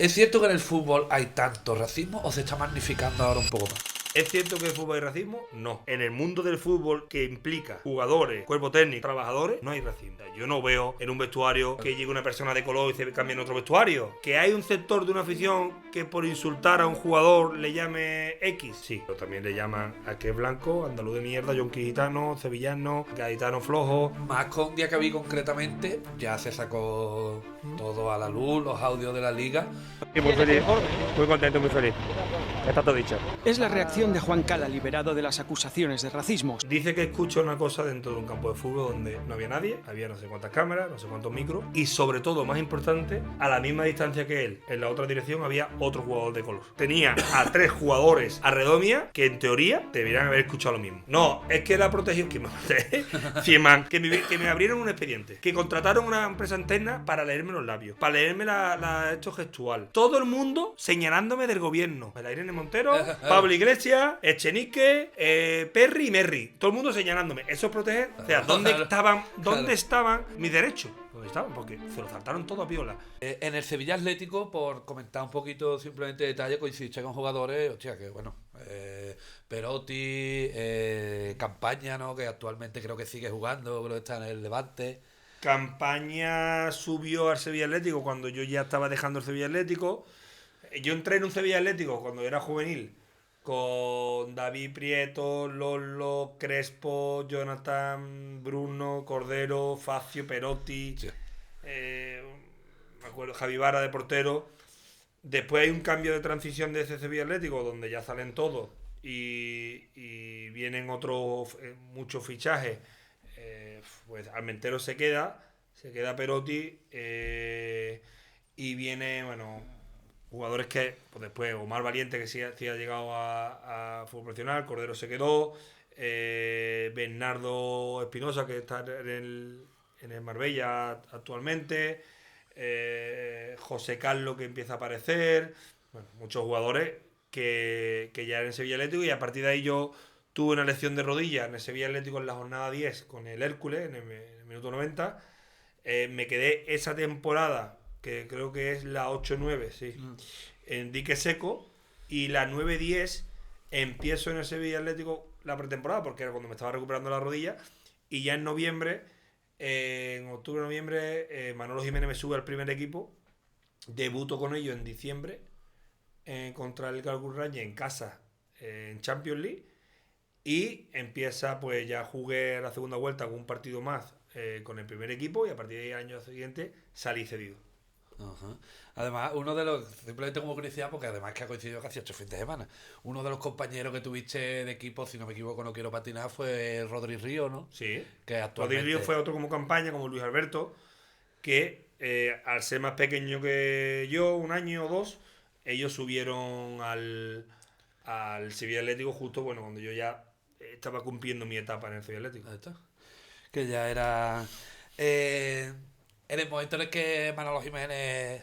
¿Es cierto que en el fútbol hay tanto racismo o se está magnificando ahora un poco más? ¿Es cierto que en el fútbol hay racismo? No. En el mundo del fútbol que implica jugadores, cuerpo técnico, trabajadores, no hay racismo. Yo no veo en un vestuario que llegue una persona de color y se cambie en otro vestuario. ¿Que hay un sector de una afición que por insultar a un jugador le llame X? Sí. Pero también le llaman a que es blanco, andaluz de mierda, yonqui gitano, sevillano, gaditano flojo. Más con Diacabí concretamente, ya se sacó todo a la luz, los audios de la liga. Y muy feliz, muy contento, muy feliz. Está todo dicho. Es la reacción de Juan Cala, liberado de las acusaciones de racismo. Dice que escucha una cosa dentro de un campo de fútbol donde no había nadie, había no sé cuántas cámaras, no sé cuántos micros, y sobre todo, más importante, a la misma distancia que él, en la otra dirección había otro jugador de color. Tenía a 3 jugadores alrededor mía que en teoría deberían haber escuchado lo mismo. No, es que la protegió, que me que me abrieron un expediente, que contrataron una empresa interna para leerme los labios, para leerme esto gestual. Todo el mundo señalándome del gobierno. La Irene Montero, Pablo Iglesias, Echenique, Perry y Merry. Todo el mundo señalándome. ¿Eso protege? O sea, ¿dónde estaban mis derechos? ¿Dónde estaban? Porque se lo saltaron todo a piola. En el Sevilla Atlético, por comentar un poquito simplemente detalle, coincidiste con jugadores, hostia, que bueno, Perotti, Campaña, ¿no? Que actualmente creo que sigue jugando, creo que está en el Levante. Campaña subió al Sevilla Atlético cuando yo ya estaba dejando el Sevilla Atlético. Yo entré en un Sevilla Atlético cuando era juvenil con David Prieto, Lolo, Crespo, Jonathan, Bruno, Cordero, Facio, Perotti, Sí. me acuerdo, Javi Vara de portero. Después hay un cambio de transición de ese Sevilla Atlético donde ya salen todos y vienen otros muchos fichajes. Pues Almentero se queda Perotti y viene, bueno, jugadores que, pues después, Omar Valiente, que sí ha llegado a fútbol profesional, Cordero se quedó, Bernardo Espinosa, que está en el Marbella actualmente, José Carlos, que empieza a aparecer, bueno, muchos jugadores que ya en el Sevilla Atlético, y a partir de ahí yo tuve una lesión de rodilla en el Sevilla Atlético en la jornada 10 con el Hércules, en el minuto 90. Me quedé esa temporada, que creo que es la 8-9, sí, en dique seco, y la 9-10 empiezo en el Sevilla Atlético la pretemporada, porque era cuando me estaba recuperando la rodilla, y ya en noviembre, en octubre-noviembre, Manolo Jiménez me sube al primer equipo, debuto con ellos en diciembre, contra el Galgurrañe en casa, en Champions League, y empieza, pues ya jugué la segunda vuelta con un partido más con el primer equipo, y a partir del año siguiente salí cedido. Ajá. Además, uno de los, simplemente como curiosidad, porque además que ha coincidido casi 8 fines de semana, uno de los compañeros que tuviste de equipo, si no me equivoco, no quiero patinar, fue Rodri Río, ¿no? Sí. Que actualmente... Rodri Río fue otro como campaña, como Luis Alberto, que al ser más pequeño que yo, un año o dos, ellos subieron al Sevilla Atlético justo, bueno, cuando yo ya estaba cumpliendo mi etapa en el Sevilla Atlético. Ahí está. Que ya era... en el momento en el que Manolo Jiménez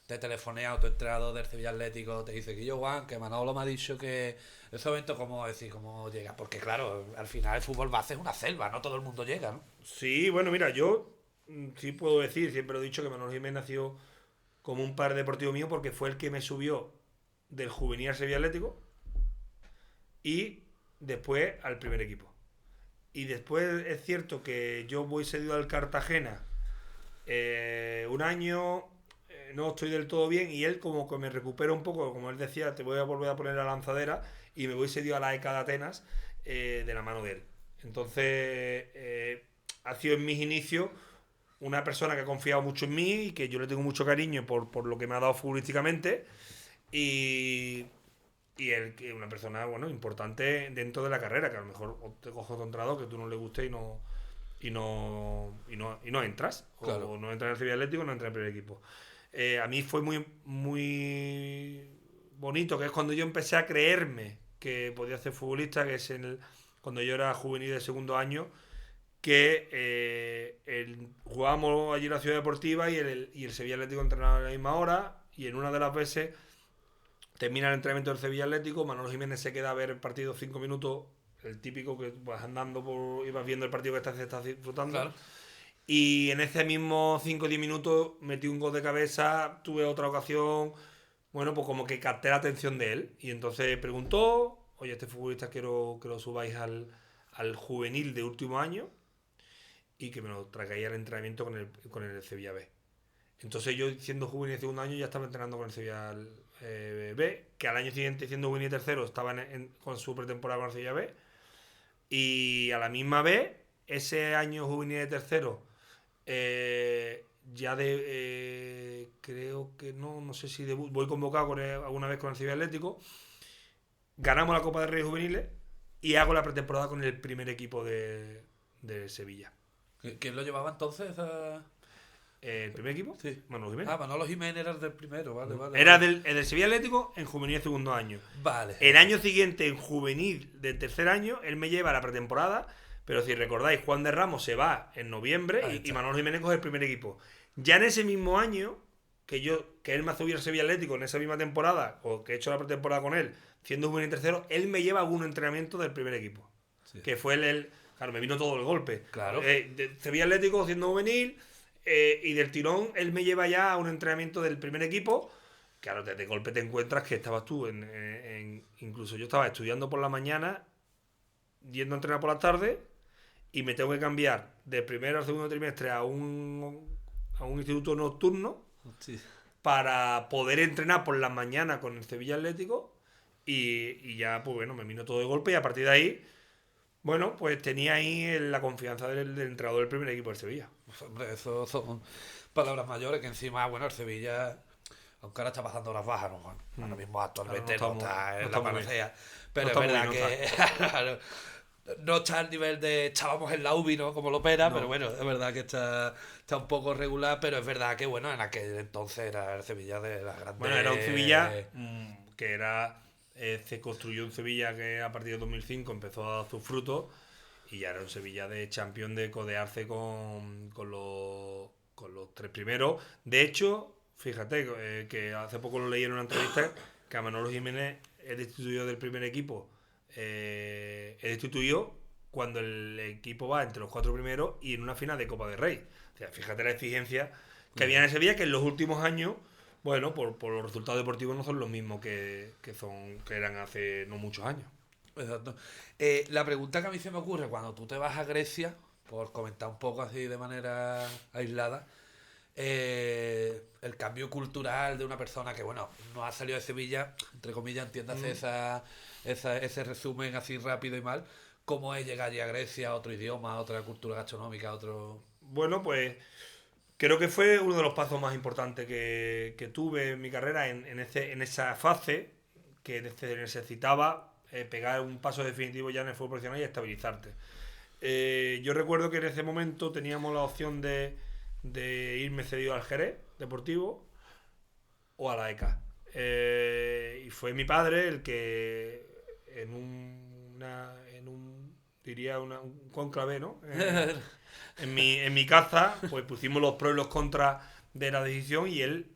te telefonea o tu entrenador del Sevilla Atlético te dice que yo, Juan, que Manolo me ha dicho que ese momento, ¿cómo decir, cómo llega? Porque claro, al final el fútbol base es una selva, no todo el mundo llega, ¿no? Sí, bueno, mira, yo sí puedo decir, siempre lo he dicho, que Manolo Jiménez nació como un par deportivo mío, porque fue el que me subió del juvenil al Sevilla Atlético y después al primer equipo. Y después es cierto que yo voy cedido al Cartagena un año, no estoy del todo bien, y él como que me recupera un poco, como él decía, te voy a volver a poner la lanzadera, y me voy cedido a la ECA de Atenas de la mano de él. Entonces ha sido en mis inicios una persona que ha confiado mucho en mí y que yo le tengo mucho cariño por lo que me ha dado futbolísticamente, y él que es una persona, bueno, importante dentro de la carrera, que a lo mejor te cojo otro entrenador que tú no le guste y no entras, Claro. o no entras en el Sevilla Atlético, no entras en el primer equipo. A mí fue muy, muy bonito, que es cuando yo empecé a creerme que podía ser futbolista, que es cuando yo era juvenil de segundo año, que jugábamos allí en la Ciudad Deportiva y el Sevilla Atlético entrenaba a la misma hora, y en una de las veces termina el entrenamiento del Sevilla Atlético, Manolo Jiménez se queda a ver el partido 5 minutos, el típico que vas andando y vas viendo el partido que estás disfrutando. Claro. Y en ese mismo 5 o 10 minutos metí un gol de cabeza, tuve otra ocasión, bueno, pues como que capté la atención de él. Y entonces preguntó, oye, este futbolista quiero que lo subáis al juvenil de último año y que me lo traigáis al entrenamiento con el Sevilla B. Entonces yo, siendo juvenil de segundo año, ya estaba entrenando con el Sevilla B, que al año siguiente, siendo juvenil tercero, estaba con su pretemporada con el Sevilla B. Y a la misma vez, ese año juvenil de tercero, creo que no sé si voy convocado alguna vez con el Sevilla Atlético, ganamos la Copa del Rey Juveniles y hago la pretemporada con el primer equipo de Sevilla. ¿Quién lo llevaba entonces? ¿El primer equipo? Sí. Manolo Jiménez. Manolo Jiménez era el del primero, vale. Era el del Sevilla Atlético en juvenil de segundo año. Vale. El año siguiente, en juvenil del tercer año, él me lleva a la pretemporada, pero si recordáis, Juan de Ramos se va en noviembre y Manolo Jiménez coge el primer equipo. Ya en ese mismo año, que él me ha subido al Sevilla Atlético en esa misma temporada, o que he hecho la pretemporada con él, siendo juvenil tercero, él me lleva a algún entrenamiento del primer equipo. Sí. Que fue claro, me vino todo el golpe. Claro. Sevilla Atlético siendo juvenil, y del tirón él me lleva ya a un entrenamiento del primer equipo. Claro, de golpe te encuentras que estabas tú incluso yo estaba estudiando por la mañana, yendo a entrenar por la tarde, y me tengo que cambiar del primero al segundo trimestre a un instituto nocturno, sí, para poder entrenar por la mañana con el Sevilla Atlético, y ya, pues bueno, me vino todo de golpe, y a partir de ahí, bueno, pues tenía ahí la confianza del entrenador del primer equipo del Sevilla. Pues, hombre, eso son palabras mayores, que encima, bueno, el Sevilla, aunque ahora está pasando horas bajas, ¿no, Juan? Ahora mismo actualmente no está en la panacea. Pero es verdad que no está al nivel de estábamos en la UBI, ¿no? Como lo opera, pero bueno, es verdad que está un poco regular, pero es verdad que, bueno, en aquel entonces era el Sevilla de las grandes... Bueno, era un Sevilla que era... se construyó un Sevilla que a partir de 2005 empezó a dar sus frutos, y ya era un Sevilla de campeón, de codearse con los tres primeros. De hecho, fíjate que hace poco lo leí en una entrevista, que a Manolo Jiménez es destituido del primer equipo. Es destituido cuando el equipo va entre los cuatro primeros y en una final de Copa del Rey. O sea, fíjate la exigencia que había en ese Sevilla, que en los últimos años, bueno, por los resultados deportivos no son los mismos que eran hace no muchos años. Exacto. La pregunta que a mí se me ocurre cuando tú te vas a Grecia, por comentar un poco así de manera aislada, el cambio cultural de una persona que, bueno, no ha salido de Sevilla, entre comillas, entiéndase ese resumen así rápido y mal, ¿cómo es llegar allí a Grecia, otro idioma, otra cultura gastronómica, otro...? Bueno, pues creo que fue uno de los pasos más importantes que tuve en mi carrera en esa fase que necesitaba pegar un paso definitivo ya en el fútbol profesional y estabilizarte. Yo recuerdo que en ese momento teníamos la opción de irme cedido al Jerez Deportivo o a la ECA. Y fue mi padre el que en un cónclave, ¿no? En mi casa, pues pusimos los pros y los contras de la decisión, y él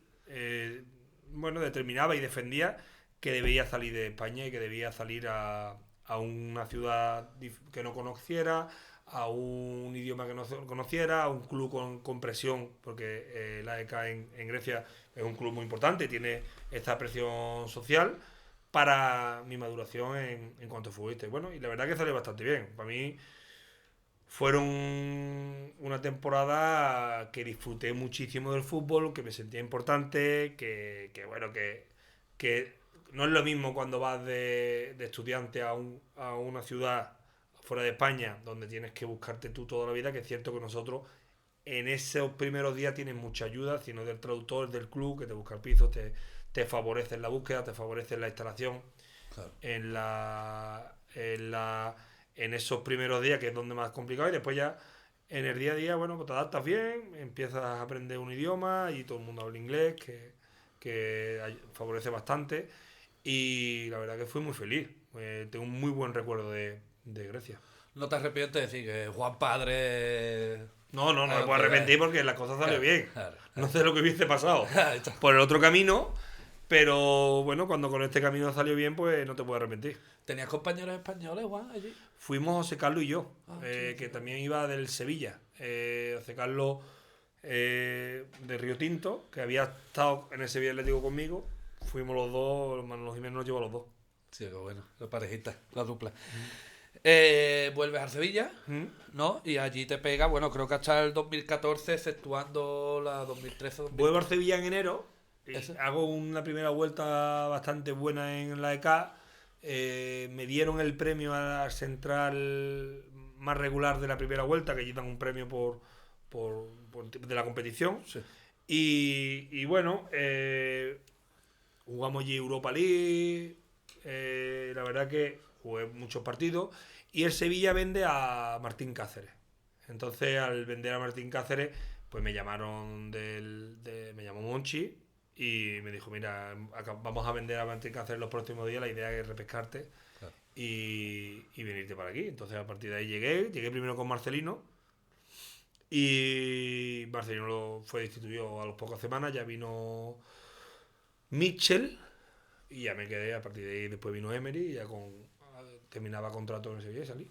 determinaba y defendía que debía salir de España y que debía salir a una ciudad que no conociera, a un idioma que no conociera, a un club con presión, porque la ECA en Grecia es un club muy importante, tiene esta presión social para mi maduración en cuanto a futbolista. Bueno, y la verdad que salió bastante bien. Para mí fueron una temporada que disfruté muchísimo del fútbol, que me sentía importante, que no es lo mismo cuando vas de estudiante a una ciudad fuera de España, donde tienes que buscarte tú toda la vida, que es cierto que nosotros en esos primeros días tienes mucha ayuda, sino del traductor, del club, que te busca el piso, te favorece en la búsqueda, te favorece en la instalación, claro, en esos primeros días, que es donde más complicado, y después ya en el día a día, bueno, pues te adaptas bien, empiezas a aprender un idioma y todo el mundo habla inglés, que favorece bastante, y la verdad que fui muy feliz. Tengo un muy buen recuerdo de Grecia. ¿No te arrepientes de decir que Juan Padre...? No me puedo arrepentir porque las cosas salió bien. Claro. No sé lo que hubiese pasado por el otro camino, pero bueno, cuando con este camino salió bien, pues no te puedo arrepentir. ¿Tenías compañeros españoles, Juan, allí? Fuimos José Carlos y yo, que también iba del Sevilla. José Carlos de Río Tinto, que había estado en el Sevilla Atlético conmigo, fuimos los dos, Manolo Jiménez nos llevó a los dos. Sí, qué bueno, la parejita, la dupla. Vuelves al Sevilla, ¿no? Y allí te pega, bueno, creo que hasta el 2014, exceptuando la 2013-2014. Vuelvo al Sevilla en enero, Eso. hago una primera vuelta bastante buena en la EK. Me dieron el premio a central más regular de la primera vuelta, que allí dan un premio de la competición. Sí. Y bueno, jugamos allí Europa League. La verdad que jugué muchos partidos. Y el Sevilla vende a Martín Cáceres. Entonces, al vender a Martín Cáceres, pues me llamaron me llamó Monchi y me dijo, mira, vamos a vender a Martín Cáceres los próximos días, la idea es repescarte. Claro. Y venirte para aquí. Entonces, a partir de ahí llegué primero con Marcelino. Y Marcelino fue destituido a las pocas semanas, ya vino Mitchell y ya me quedé. A partir de ahí después vino Emery y ya terminaba contrato en el Sevilla y salí.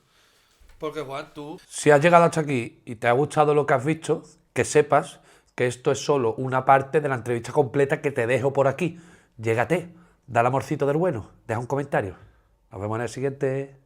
Porque Juan, tú... Si has llegado hasta aquí y te ha gustado lo que has visto, que sepas que esto es solo una parte de la entrevista completa que te dejo por aquí. Llégate, dale amorcito del bueno, deja un comentario. Nos vemos en el siguiente.